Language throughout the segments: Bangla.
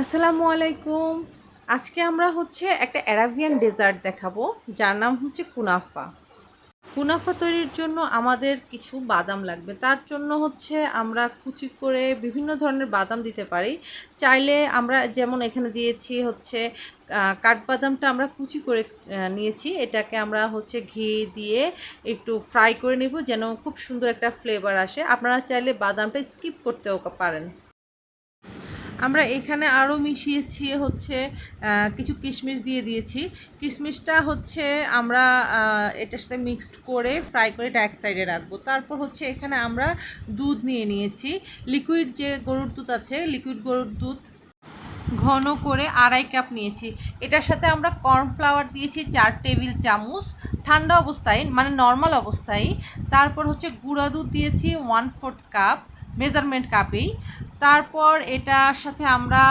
আসসালামু আলাইকুম। আজকে আমরা একটা অ্যারাবিয়ান ডেজার্ট দেখাবো, যার নাম হচ্ছে কুনাফা। কুনাফা তৈরির জন্য আমাদের কিছু বাদাম লাগবে। তার জন্য আমরা কুচি করে বিভিন্ন ধরনের বাদাম দিতে পারি। চাইলে আমরা যেমন এখানে দিয়েছি কাঠবাদামটা আমরা কুচি করে নিয়েছি। এটাকে আমরা ঘি দিয়ে একটু ফ্রাই করে নিব, যেন খুব সুন্দর একটা ফ্লেভার আসে। আপনারা চাইলে বাদামটা স্কিপ করতেও পারেন। আমরা এখানে আরও মিশিয়েছি কিছু কিশমিশ দিয়ে দিয়েছি। কিশমিশটা আমরা এটার সাথে মিক্সড করে ফ্রাই করে এটা এক সাইডে রাখবো। তারপর এখানে আমরা দুধ নিয়ে নিয়েছি, লিকুইড যে গরুর দুধ আছে, লিকুইড গরুর দুধ ঘন করে 2.5 কাপ নিয়েছি। এটার সাথে আমরা কর্নফ্লাওয়ার দিয়েছি 4 টেবিল চামচ ঠান্ডা অবস্থায়, মানে নর্মাল অবস্থায়। তারপর গুঁড়া দুধ দিয়েছি 1/4 কাপ, মেজারমেন্ট কাপেই। তারপর এটার সাথে আমরা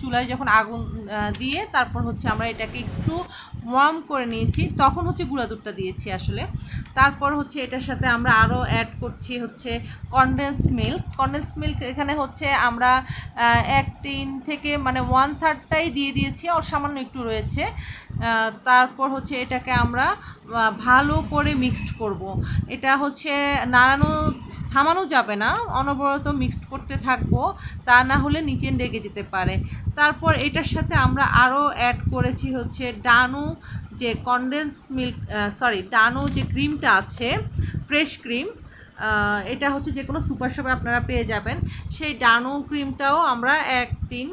চুলায় যখন আগুন দিয়ে তারপর আমরা এটাকে একটু ওয়ার্ম করে নিয়েছি, তখন গুঁড়া দুধটা দিয়েছি আসলে। তারপর এটার সাথে আমরা আরও অ্যাড করছি কনডেন্স মিল্ক। কনডেন্স মিল্ক এখানে আমরা 1 টিন থেকে মানে 1/3টাই দিয়ে দিয়েছি, আর সামান্য একটু রয়েছে। তারপর এটাকে আমরা ভালো করে মিক্সড করব। এটা নাড়ানো থামানো যাবে না, অনবরত মিক্সড করতে থাকবো, তা না হলে নিচে লেগে যেতে পারে। তারপর এটার সাথে আমরা আরও অ্যাড করেছি ডানু যে কনডেন্স মিল্ক ডানু যে ক্রিমটা আছে, ফ্রেশ ক্রিম। এটা যে কোনো সুপার শপে আপনারা পেয়ে যাবেন। সেই ডানু ক্রিমটাও আমরা 1 টিন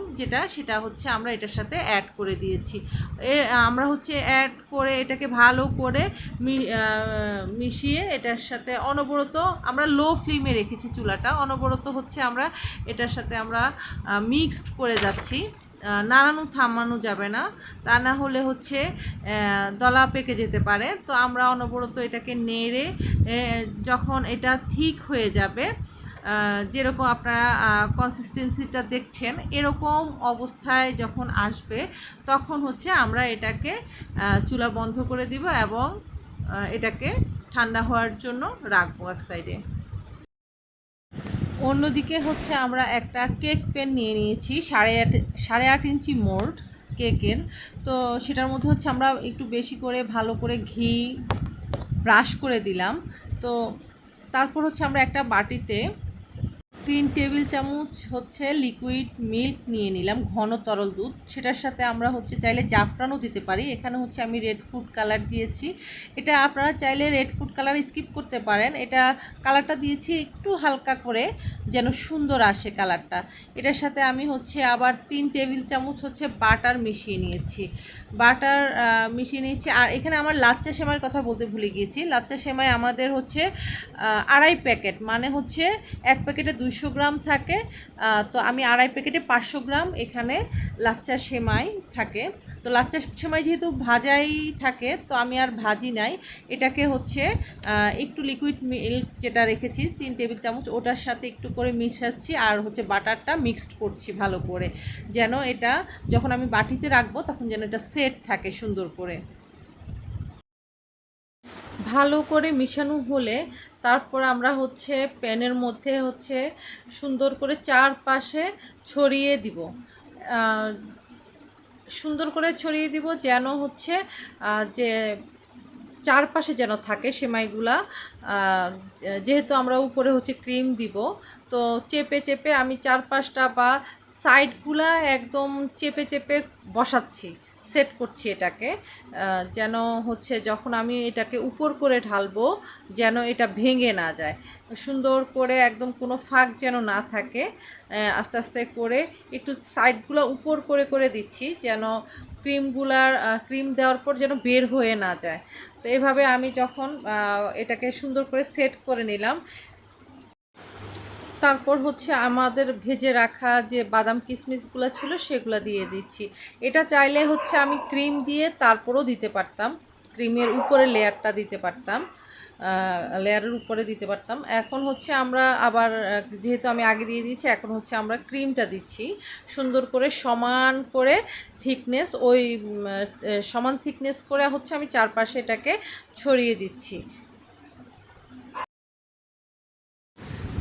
সেটা আমরা এটার সাথে অ্যাড করে দিয়েছি। আমরা অ্যাড করে এটাকে ভালো করে মিশিয়ে এটার সাথে অনবরত আমরা লো ফ্লেমে রেখেছি চুলাটা। অনবরত আমরা এটার সাথে আমরা মিক্সড করে যাচ্ছি, নাড়ানো থামানো যাবে না, তা না হলে দলা পেকে যেতে পারে। তো আমরা অনবরত এটাকে নেড়ে যখন এটা ঠিক হয়ে যাবে, যেরকম আপনারা কনসিস্টেন্সিটা দেখছেন, এরকম অবস্থায় যখন আসবে, তখন আমরা এটাকে চুলা বন্ধ করে দিব এবং এটাকে ঠান্ডা হওয়ার জন্য রাখবো এক সাইডে। অন্যদিকে আমরা একটা কেক প্যান নিয়ে নিয়েছি, 8.5 ইঞ্চি মোল্ড কেকের। তো সেটার মধ্যে আমরা একটু বেশি করে ভালো করে ঘি ব্রাশ করে দিলাম। তো তারপর আমরা একটা বাটিতে 3 টেবিল চামচ লিকুইড মিল্ক নিয়ে নিলাম, ঘন তরল দুধ। সেটার সাথে আমরা চাইলে জাফরানও দিতে পারি। এখানে আমি রেড ফুড কালার দিয়েছি। এটা আপনারা চাইলে রেড ফুড কালার স্কিপ করতে পারেন। এটা কালারটা দিয়েছি একটু হালকা করে, যেন সুন্দর আসে কালারটা। এটার সাথে আমি আবার 3 টেবিল চামচ বাটার মিশিয়ে নিয়েছি। বাটার মিশিয়ে নিয়েছি। আর এখানে আমার লাচ্চা সেমাইয়ের কথা বলতে ভুলে গিয়েছি। লাচ্চা সেমাই আমাদের 2.5 প্যাকেট, মানে 1 প্যাকেটে 200 গ্রাম থাকে। তো আমি 2.5 প্যাকেটে 500 গ্রাম এখানে লাচ্চা সেমাই থাকে। তো লাচ্চা সেমাই যেহেতু ভাজাই থাকে, তো আমি আর ভাজি নাই। এটাকে একটু লিকুইড মিল্ক যেটা রেখেছি 3 টেবিল চামচ, ওটার সাথে একটু করে মিশাচ্ছি, আর বাটারটা মিক্সড করছি ভালো করে, যেন এটা যখন আমি বাটিতে রাখবো তখন যেন এটা সেট থাকে সুন্দর করে। ভালো করে মিশানো হলে তারপর আমরা প্যানের মধ্যে সুন্দর করে চারপাশে ছড়িয়ে দিব। সুন্দর করে ছড়িয়ে দিব, যেন যে চারপাশে যেন থাকে সেমাইগুলা। যেহেতু আমরা উপরে ক্রিম দিব, তো চেপে চেপে আমি চারপাশটা বা সাইডগুলা একদম চেপে চেপে বসাচ্ছি, সেট করছি এটাকে, যেন যখন আমি এটাকে উপর করে ঢালবো, যেন এটা ভেঙে না যায়। সুন্দর করে একদম কোনো ফাঁক যেন না থাকে। আস্তে আস্তে করে একটু সাইডগুলো উপর করে করে দিচ্ছি, যেন ক্রিম দেওয়ার পর যেন বের হয়ে না যায়। তো এভাবে আমি যখন এটাকে সুন্দর করে সেট করে নিলাম, তারপর আমাদের ভেজে রাখা যে বাদাম কিশমিশগুলো ছিল সেগুলো দিয়ে দিচ্ছি। এটা চাইলে আমি ক্রিম দিয়ে তারপরও দিতে পারতাম, ক্রিমের উপরে লেয়ারটা দিতে পারতাম, লেয়ারের উপরে দিতে পারতাম। এখন আমরা আবার যেহেতু আমি আগে দিয়ে দিয়েছি, এখন আমরা ক্রিমটা দিচ্ছি সুন্দর করে সমান করে থিকনেস, ওই সমান থিকনেস করে আমি চারপাশে এটাকে ছড়িয়ে দিচ্ছি।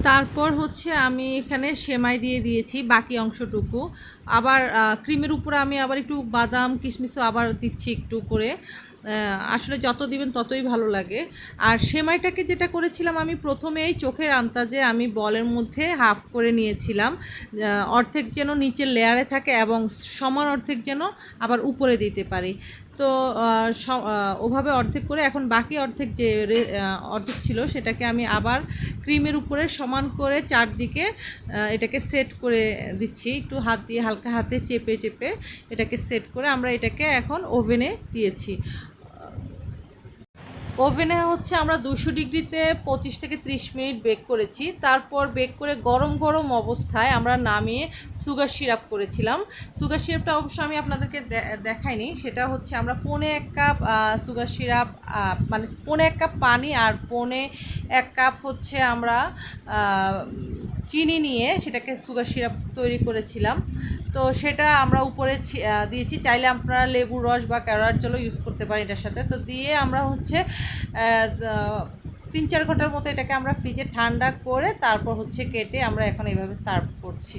তারপর হচ্ছে আমি এখানে সেমাই দিয়ে দিয়েছি বাকি অংশটুকু। আবার ক্রিমের উপরে আমি আবার একটু বাদাম কিশমিশও আবার দিচ্ছি একটু করে। আসলে যত দিবেন ততই ভালো লাগে। আর সেমাইটাকে যেটা করেছিলাম আমি প্রথমেই চোখের আন্দাজে আমি বলের মধ্যে হাফ করে নিয়েছিলাম, অর্ধেক যেন নিচের লেয়ারে থাকে এবং সমান অর্ধেক যেন আবার উপরে দিতে পারি। তো ওভাবে অর্ধেক করে এখন বাকি অর্ধেক যে অর্ধেক ছিল সেটাকে আমি আবার ক্রিমের উপরে সমান করে চারদিকে এটাকে সেট করে দিচ্ছি, একটু হাত দিয়ে হালকা হাতে চেপে চেপে এটাকে সেট করে আমরা এটাকে এখন ওভেনে দিয়েছি। ওভেনে হচ্ছে আমরা 200 ডিগ্রিতে 25 থেকে 30 মিনিট বেক করেছি। তারপর বেক করে গরম গরম অবস্থায় আমরা নামিয়ে সুগার সিরাপ করেছিলাম। সুগার সিরাপটা অবশ্য আমি আপনাদেরকে দেখাইনি, সেটা হচ্ছে আমরা 1.25 কাপ সুগার সিরাপ, মানে 1.25 কাপ পানি আর 1.25 কাপ হচ্ছে আমরা চিনি নিয়ে সেটাকে সুগার সিরাপ তৈরি করেছিলাম। তো সেটা আমরা উপরে দিয়েছি, চাইলে আপনারা লেবুর রস বা ক্যারোট জলও ইউজ করতে পারেন এটার সাথে। তো দিয়ে আমরা হচ্ছে 3-4 ঘন্টার মতো এটাকে আমরা ফ্রিজে ঠান্ডা করে তারপর হচ্ছে কেটে আমরা এখন এইভাবে সার্ভ করছি।